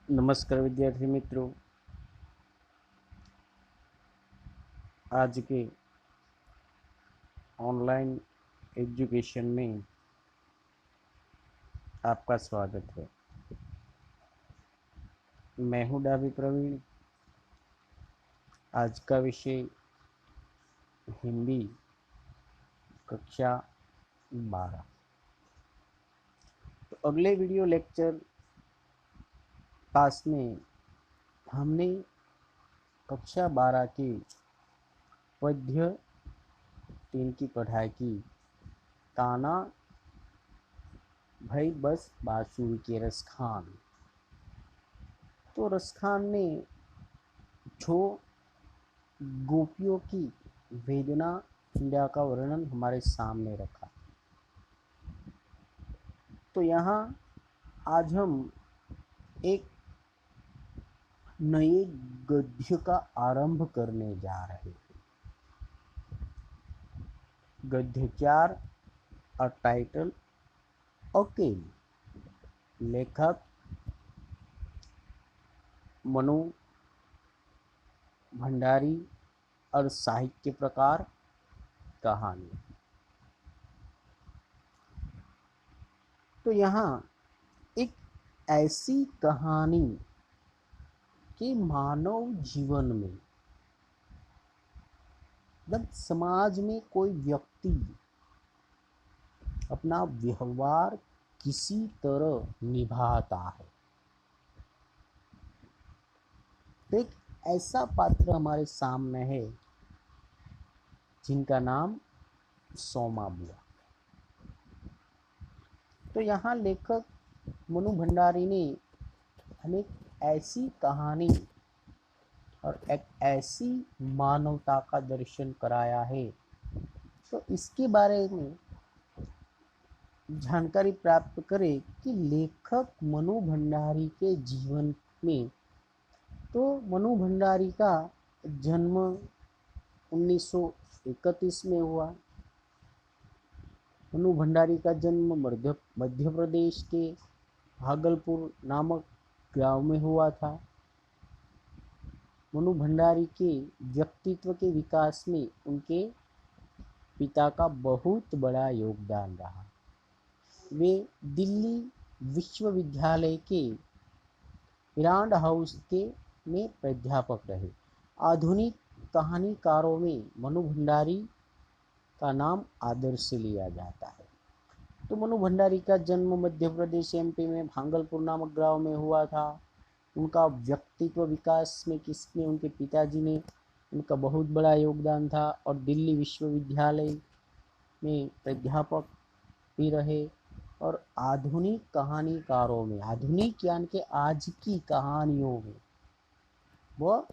नमस्कार विद्यार्थी मित्रों, आज के ऑनलाइन एजुकेशन में आपका स्वागत है। मैं हूं डाबी प्रवीण। आज का विषय हिंदी कक्षा 12। तो अगले वीडियो लेक्चर क्लास में हमने कक्षा 12 की पद्य 3 की पढ़ाई की। ताना भाई बस बांसुरी के रसखान। तो रसखान ने जो गोपियों की वेदना पीड़ा का वर्णन हमारे सामने रखा। तो यहाँ आज हम एक नए गद्य का आरंभ करने जा रहे हैं। गद्य 4 और टाइटल अकेली। लेखक मनु भंडारी और साहित्य प्रकार कहानी। तो यहाँ एक ऐसी कहानी कि मानव जीवन में जब समाज में कोई व्यक्ति अपना व्यवहार किसी तरह निभाता है, तो एक ऐसा पात्र हमारे सामने है जिनका नाम सोमा बुआ। तो यहाँ लेखक मनु भंडारी ने हमें ऐसी कहानी और एक ऐसी मानवता का दर्शन कराया है। तो इसके बारे में जानकारी प्राप्त करें कि लेखक मनु भंडारी के जीवन में, तो मनु भंडारी का जन्म 1931 में हुआ। मनु भंडारी का जन्म मध्य प्रदेश के भागलपुर नामक गांव में हुआ था। मनु भंडारी के व्यक्तित्व के विकास में उनके पिता का बहुत बड़ा योगदान रहा। वे दिल्ली विश्वविद्यालय के इरांड हाउस के में प्राध्यापक रहे। आधुनिक कहानीकारों में मनु भंडारी का नाम आदर से लिया जाता है। तो मनु भंडारी का जन्म मध्य प्रदेश एमपी में भागलपुर नामक गांव में हुआ था। उनका व्यक्तित्व विकास में किसने, उनके पिताजी ने, उनका बहुत बड़ा योगदान था और दिल्ली विश्वविद्यालय में प्राध्यापक भी रहे। और आधुनिक कहानीकारों में, आधुनिक यानी कि आज की कहानियों में, वह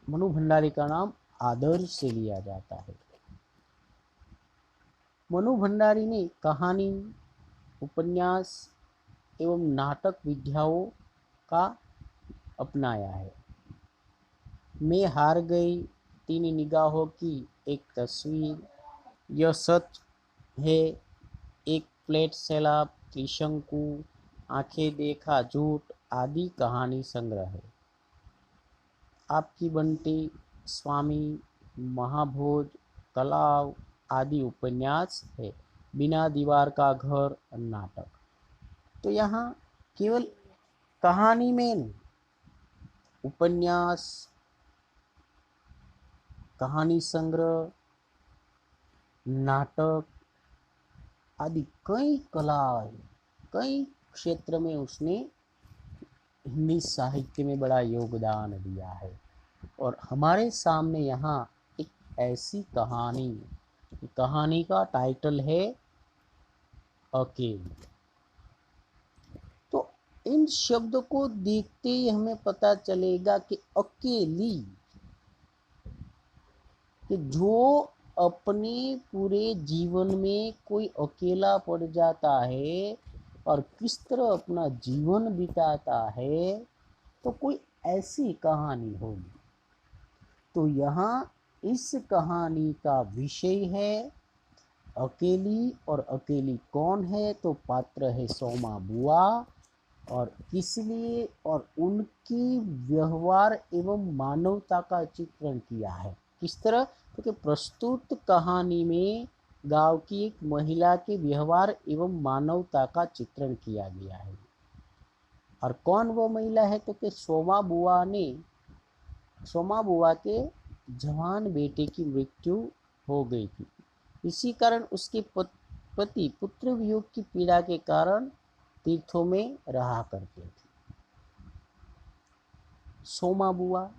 मनु भंडारी का नाम आदर से लिया जाता है। मनु भंडारी ने कहानी, उपन्यास एवं नाटक विधाओं का अपनाया है। मैं हार गई, 3 निगाहों की एक तस्वीर, यह सच है, एक प्लेट सैलाब, त्रिशंकु, आंखें देखा झूठ आदि कहानी संग्रह है। आपकी बंटी, स्वामी, महाभोज, तालाब आदि उपन्यास है। बिना दीवार का घर नाटक। तो यहाँ केवल कहानी में नहीं, उपन्यास, कहानी संग्रह, नाटक आदि कई कलाएं, कई क्षेत्र में उसने हिंदी साहित्य में बड़ा योगदान दिया है। और हमारे सामने यहाँ एक ऐसी कहानी का टाइटल है अकेली। तो इन शब्द को देखते ही हमें पता चलेगा कि अकेली, कि जो अपने पूरे जीवन में कोई अकेला पड़ जाता है और किस तरह अपना जीवन बिताता है, तो कोई ऐसी कहानी होगी। तो यहाँ इस कहानी का विषय है अकेली। और अकेली कौन है? तो पात्र है सोमा बुआ। और किस लिए, और उनकी व्यवहार एवं मानवता का चित्रण किया है। किस तरह? तो कि प्रस्तुत कहानी में गांव की एक महिला के व्यवहार एवं मानवता का चित्रण किया गया है। और कौन वो महिला है? तो कि सोमा बुआ के जवान बेटे की मृत्यु हो गई थी। इसी कारण उसके पति पुत्र वियोग की पीड़ा के कारण तीर्थों में रहा करते थे। सोमा बुआ,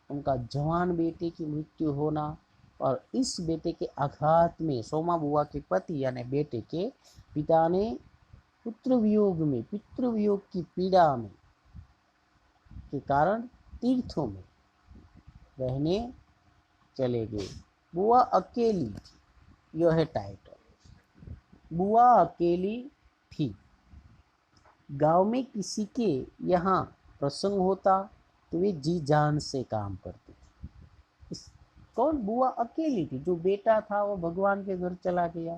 उनका जवान बेटे की मृत्यु होना, और इस बेटे के आघात में सोमा बुआ के पति यानी बेटे के पिता ने पितृ वियोग की पीड़ा में के कारण तीर्थों में रहने चले गए। बुआ अकेली थी, यह है टाइटल। बुआ अकेली थी। गांव में किसी के यहाँ प्रसंग होता तो वे जी जान से काम करते थे। कौन? बुआ अकेली थी। जो बेटा था वो भगवान के घर चला गया,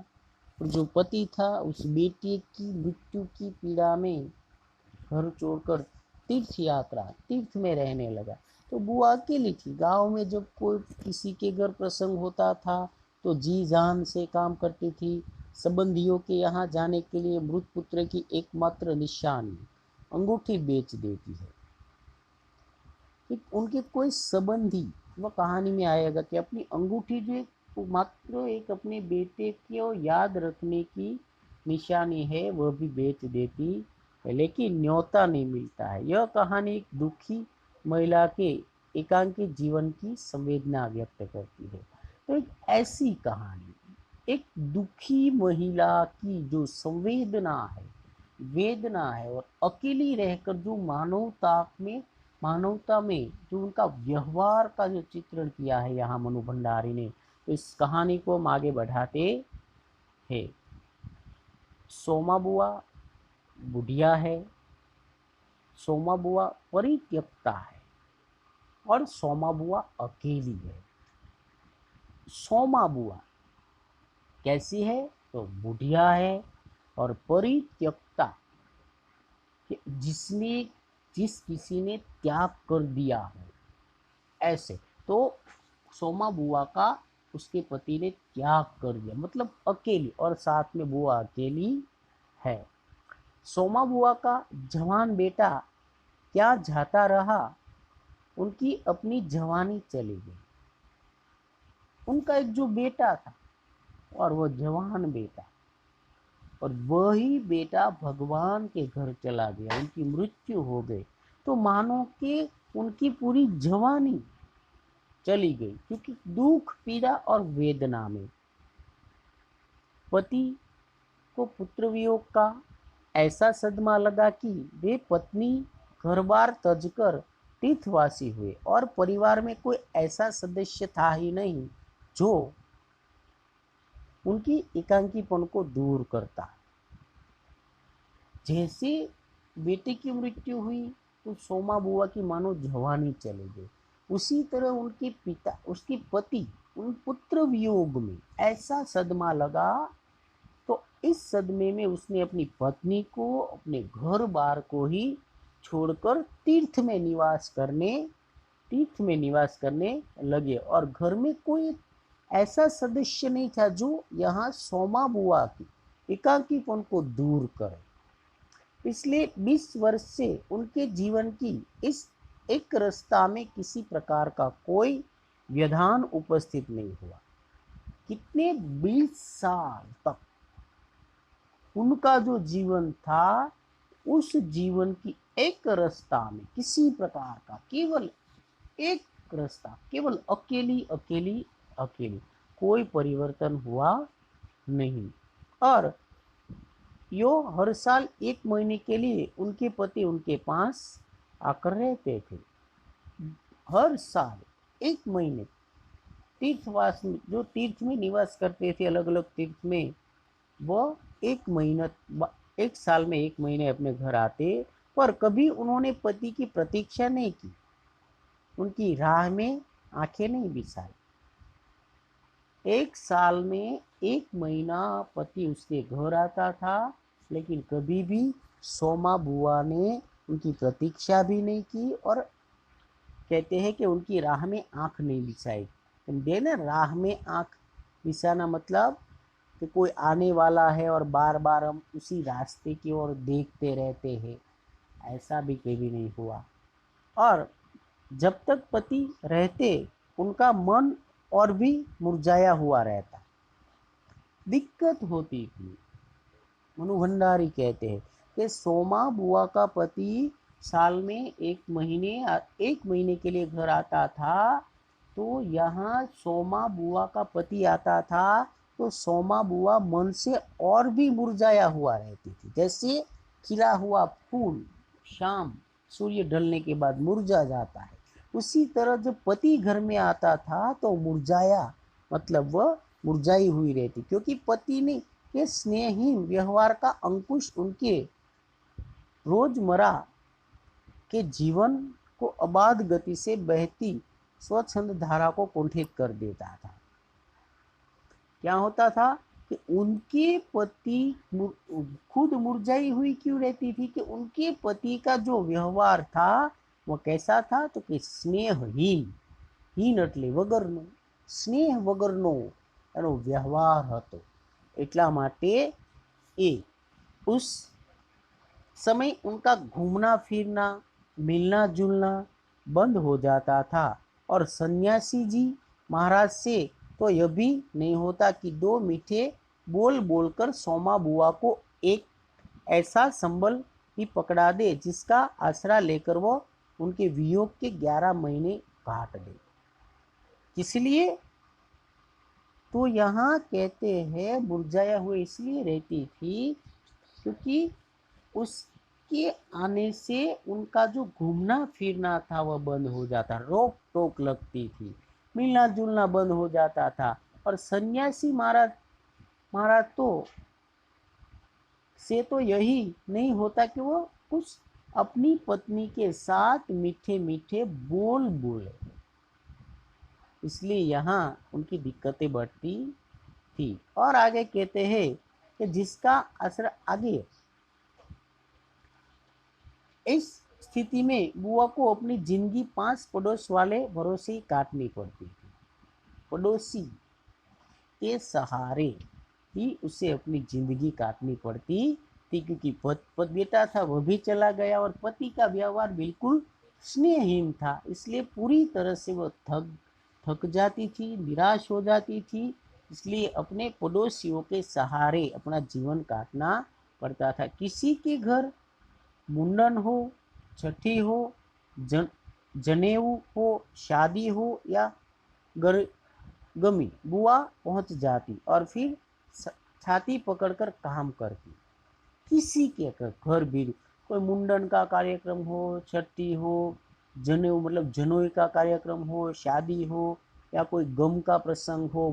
और जो पति था उस बेटे की मृत्यु की पीड़ा में घर छोड़कर तीर्थ में रहने लगा। तो बुआ अकेली थी। गांव में जब कोई किसी के घर प्रसंग होता था तो जी जान से काम करती थी। संबंधियों के यहाँ जाने के लिए मृत पुत्र की एकमात्र निशानी अंगूठी बेच देती है। उनके कोई संबंधी, वह कहानी में आएगा कि अपनी अंगूठी जो मात्र एक अपने बेटे को याद रखने की निशानी है वह भी बेच देती है, लेकिन न्योता नहीं मिलता है। यह कहानी एक दुखी महिला के एकांकी जीवन की संवेदना व्यक्त करती है। तो एक ऐसी कहानी, एक दुखी महिला की जो संवेदना है, वेदना है, और अकेली रहकर जो मानवता में जो उनका व्यवहार का जो चित्रण किया है यहाँ मनु भंडारी ने, तो इस कहानी को हम आगे बढ़ाते हैं। सोमा बुआ बुढ़िया है, सोमा बुआ परित्यक्ता है, और सोमा बुआ अकेली है। सोमा बुआ कैसी है? तो बुढ़िया है और परित्यक्ता, जिस किसी ने त्याग कर दिया हो, ऐसे। तो सोमा बुआ का उसके पति ने त्याग कर दिया, मतलब अकेली, और साथ में बुआ अकेली है। सोमा बुआ का जवान बेटा क्या जाता रहा, उनकी अपनी जवानी चली गई। उनका एक जो बेटा था, और वो जवान बेटा, और वही बेटा भगवान के घर चला गया, उनकी मृत्यु हो गई। तो मानो कि उनकी पूरी जवानी चली गई, क्योंकि दुख, पीड़ा और वेदना में। पति को पुत्र वियोग का ऐसा सदमा लगा कि वे पत्नी घर बार तज कर तीर्थवासी हुए, और परिवार में कोई ऐसा सदस्य था ही नहीं जो उनकी एकांकीपन को दूर करता। जैसे बेटे की मृत्यु हुई तो सोमा बुआ की मानो जवानी चली गई, उसी तरह उनके पिता, उसके पति, उन पुत्र वियोग में ऐसा सदमा लगा। तो इस सदमे में उसने अपनी पत्नी को, अपने घर बार को ही छोड़कर तीर्थ में निवास करने लगे, और घर में कोई ऐसा सदस्य नहीं था जो यहाँ सोमा बुआ की एकाकीपन को दूर करे। पिछले 20 वर्ष से उनके जीवन की इस एक रास्ता में किसी प्रकार का कोई व्यवधान उपस्थित नहीं हुआ। कितने 20 साल तक उनका जो जीवन था, उस जीवन की एक रास्ता में किसी प्रकार का केवल एक रास्ता, केवल अकेली अकेली अकेली, कोई परिवर्तन हुआ नहीं। और यो हर साल 1 महीने के लिए उनके पति उनके पास आकर रहते थे। हर साल 1 महीने तीर्थवास में, जो तीर्थ में निवास करते थे अलग अलग तीर्थ में, वो 1 महीना, 1 साल में 1 महीने अपने घर आते। पर कभी उन्होंने पति की प्रतीक्षा नहीं की, उनकी राह में आंखें नहीं बिछाई। 1 साल में 1 महीना पति उसके घर आता था, लेकिन कभी भी सोमा बुआ ने उनकी प्रतीक्षा भी नहीं की और कहते हैं कि उनकी राह में आंख नहीं बिछाई। दे ना, राह में आंख बिछाना मतलब कि कोई आने वाला है और बार बार हम उसी रास्ते की ओर देखते रहते हैं, ऐसा भी कभी नहीं हुआ। और जब तक पति रहते उनका मन और भी मुरझाया हुआ रहता, दिक्कत होती थी। मनु भंडारी कहते हैं कि सोमा बुआ का पति साल में एक महीने के लिए घर आता था, तो यहाँ सोमा बुआ का पति आता था तो सोमा बुआ मन से और भी मुरझाया हुआ रहती थी। जैसे खिला हुआ फूल शाम सूर्य ढलने के बाद मुरझा जाता है, उसी तरह जब पति घर में आता था तो मुरझाया, मतलब वह मुरझाई हुई रहती, क्योंकि पति ने के स्नेहहीन व्यवहार का अंकुश उनके रोजमर्रा के जीवन को अबाध गति से बहती स्वच्छंद धारा को कुंठित कर देता था। क्या होता था कि उनके पति खुद मुरझाई हुई क्यों रहती थी, कि उनके पति का जो व्यवहार था वो कैसा था, तो कि स्नेहहीन એટલે વગરનો, સ્નેહ વગરનો એનો વ્યવહાર હતો। એટલા માટે એ उस समय उनका घूमना फिरना मिलना जुलना बंद हो जाता था। और सन्यासी जी महाराज से तो यह भी नहीं होता कि दो मीठे बोल बोलकर सोमा बुआ को एक ऐसा संबल ही पकड़ा दे जिसका आसरा लेकर वो उनके वियोग के 11 महीने काट दे। इसलिए तो यहाँ कहते हैं मुरझाया हुए इसलिए रहती थी क्योंकि उसके आने से उनका जो घूमना फिरना था वह बंद हो जाता, रोक टोक लगती थी, मिलना जुलना बंद हो जाता था। और सन्यासी महाराज महाराज तो यही नहीं होता कि वो कुछ अपनी पत्नी के साथ मीठे मीठे बोल बोले, इसलिए यहाँ उनकी दिक्कतें बढ़ती थी। और आगे कहते हैं कि जिसका असर आगे इस स्थिति में बुआ को अपनी जिंदगी 5 पड़ोस वाले भरोसे ही काटनी पड़ती थी। पड़ोसी के सहारे ही उसे अपनी जिंदगी काटनी पड़ती थी, क्योंकि बेटा था वह भी चला गया और पति का व्यवहार बिल्कुल स्नेहहीन था, इसलिए पूरी तरह से वह थक जाती थी, निराश हो जाती थी। इसलिए अपने पड़ोसियों के सहारे अपना जीवन काटना पड़ता था। किसी के घर मुंडन हो, छठी हो, जनेऊ हो, शादी हो या गमी, बुआ पहुंच जाती और फिर छाती पकड़कर काम करती। किसी के घर भी कोई मुंडन का कार्यक्रम हो, छठी हो, जनेऊ मतलब जनोई का कार्यक्रम हो, शादी हो या कोई गम का प्रसंग हो,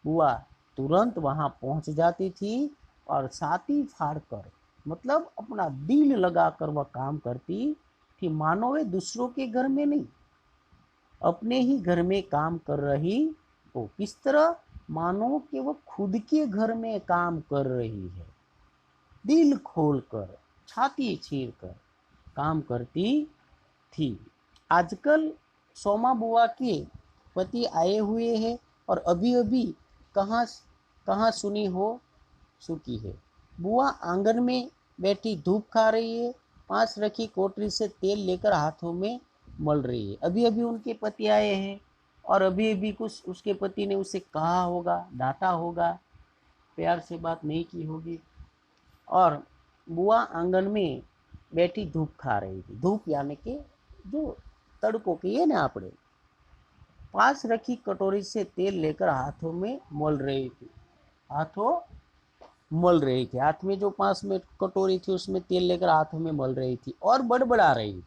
बुआ तुरंत वहां पहुंच जाती थी और छाती फाड़कर मतलब अपना दिल लगाकर वह काम करती थी, मानो वे दूसरों के घर में नहीं अपने ही घर में काम कर रही हो। किस तरह, मानो कि वह खुद के घर में काम कर रही है, दिल खोलकर छाती चीरकर काम करती थी। आजकल सोमा बुआ के पति आए हुए हैं और अभी अभी कहाँ कहाँ सुनी हो चुकी है। बुआ आंगन में बैठी धूप खा रही है, पास रखी कोटरी से तेल लेकर हाथों में मल रही है। अभी अभी उनके पति आए हैं और अभी अभी कुछ उसके पति ने उसे कहा होगा, डांटा होगा, प्यार से बात नहीं की होगी और बुआ आंगन में बैठी धूप खा रही थी। धूप यानी कि जो तड़को की है ना, आपने पास रखी कटोरी से तेल लेकर हाथों में मल रही थी। हाथ में जो पास में कटोरी थी उसमें तेल लेकर हाथों में मल रही थी और बड़बड़ा रही थी,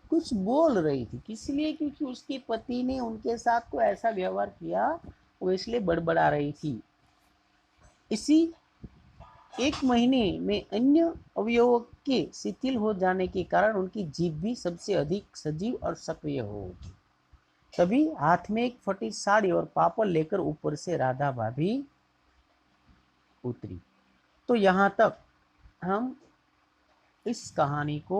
कुछ बोल रही थी। किस लिए? क्योंकि उसके पति ने उनके साथ को ऐसा व्यवहार किया, वो इसलिए बड़बड़ा रही थी। इसी एक महीने में अन्य अवयवों के शिथिल हो जाने के कारण उनकी जीभ भी सबसे अधिक सजीव और सक्रिय होगी। तभी हाथ में एक फटी साड़ी और पापड़ लेकर ऊपर से राधा भाभी उतरी। तो यहाँ तक हम इस कहानी को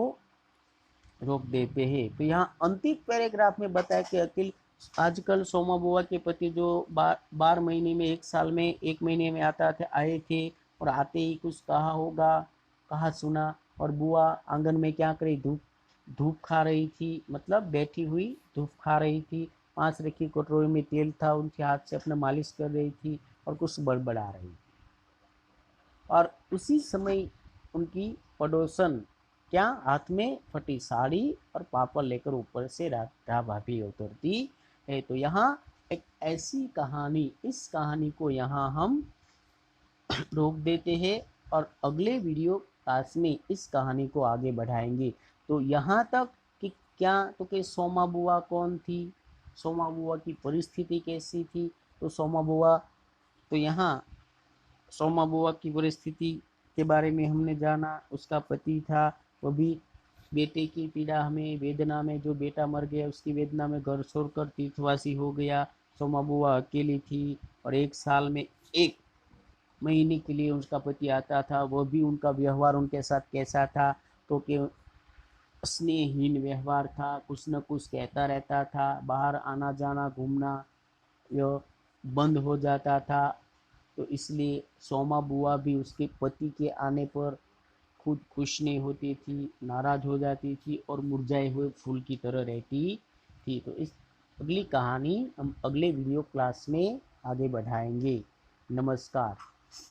रोक देते हैं। तो यहाँ अंतिम पैराग्राफ में बताया कि अखिल आजकल सोमा बुआ के पति जो 12 महीने में, 1 साल में 1 महीने में आए थे और आते ही कुछ कहा होगा, कहा सुना, और बुआ आंगन में क्या करे, धूप धूप खा रही थी, मतलब बैठी हुई धूप खा रही थी। 5 रखी कटोरी में तेल था, उनके हाथ से अपने मालिश कर रही थी और कुछ बड़बड़ा रही। और उसी समय उनकी पड़ोसन क्या हाथ में फटी साड़ी और पापड़ लेकर ऊपर से राधा भाभी उतरती है। तो यहाँ एक ऐसी कहानी, इस कहानी को यहाँ हम रोक देते हैं और अगले वीडियो क्लास में इस कहानी को आगे बढ़ाएंगे। तो यहाँ तक कि क्या, तो कि सोमा बुआ कौन थी, सोमा बुआ की परिस्थिति कैसी थी। तो सोमा बुआ, तो यहाँ सोमा बुआ की परिस्थिति के बारे में हमने जाना। उसका पति था, वो भी बेटे की पीड़ा हमें, वेदना में, जो बेटा मर गया उसकी वेदना में घर छोड़कर तीर्थवासी हो गया। सोमा बुआ अकेली थी और 1 साल में 1 महीने के लिए उसका पति आता था। वो भी उनका व्यवहार उनके साथ कैसा था, तो कि स्नेहहीन व्यवहार था, कुछ न कुछ कहता रहता था, बाहर आना जाना घूमना यह बंद हो जाता था। तो इसलिए सोमा बुआ भी उसके पति के आने पर खुद खुश नहीं होती थी, नाराज हो जाती थी और मुरझाए हुए फूल की तरह रहती थी। तो इस अगली कहानी हम अगले वीडियो क्लास में आगे बढ़ाएंगे। नमस्कार।